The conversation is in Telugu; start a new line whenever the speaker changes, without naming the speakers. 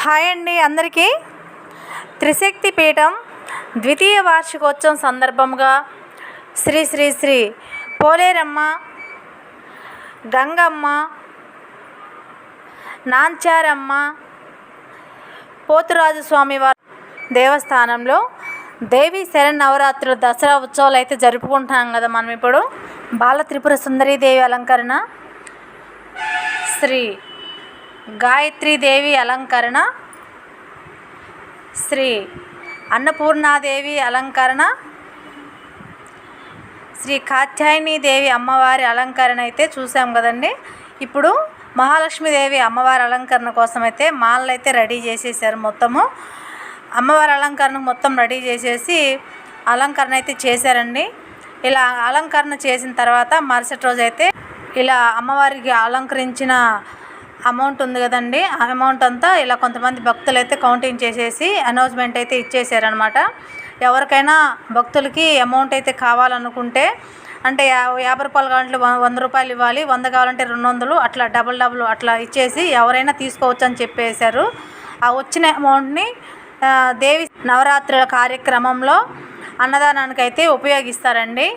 హాయ్ అండి అందరికీ. త్రిశక్తి పీఠం ద్వితీయ వార్షికోత్సవం సందర్భంగా శ్రీ శ్రీ శ్రీ పోలేరమ్మ, గంగమ్మ, నాంచారమ్మ, పోతురాజు స్వామి వారి దేవస్థానంలో దేవి శరన్నవరాత్రులు దసరా ఉత్సవాలు అయితే జరుపుకుంటున్నాం కదా. మనం ఇప్పుడు బాల త్రిపుర సుందరీదేవి అలంకరణ, శ్రీ గాయత్రీదేవి అలంకరణ, శ్రీ అన్నపూర్ణాదేవి అలంకరణ, శ్రీ కాత్యాయనీదేవి అమ్మవారి అలంకరణ అయితే చూసాం కదండి. ఇప్పుడు మహాలక్ష్మీదేవి అమ్మవారి అలంకరణ కోసం అయితే మాలలు అయితే రెడీ చేసేసారు. మొత్తము అమ్మవారి అలంకరణ మొత్తం రెడీ చేసేసి అలంకరణ అయితే చేశారండి. ఇలా అలంకరణ చేసిన తర్వాత మరుసటి రోజు అయితే ఇలా అమ్మవారికి అలంకరించిన అమౌంట్ ఉంది కదండి, ఆ అమౌంట్ అంతా ఇలా కొంతమంది భక్తులు అయితే కౌంటింగ్ చేసేసి అనౌన్స్మెంట్ అయితే ఇచ్చేసారనమాట. ఎవరికైనా భక్తులకి అమౌంట్ అయితే కావాలనుకుంటే అంటే 50 రూపాయలు కావాలంటే 100 రూపాయలు ఇవ్వాలి, 100 కావాలంటే 200, అట్లా డబుల్ అట్లా ఇచ్చేసి ఎవరైనా తీసుకోవచ్చు అని చెప్పేశారు. ఆ వచ్చిన అమౌంట్ని దేవి నవరాత్రుల కార్యక్రమంలో అన్నదానానికి అయితే ఉపయోగిస్తారండి.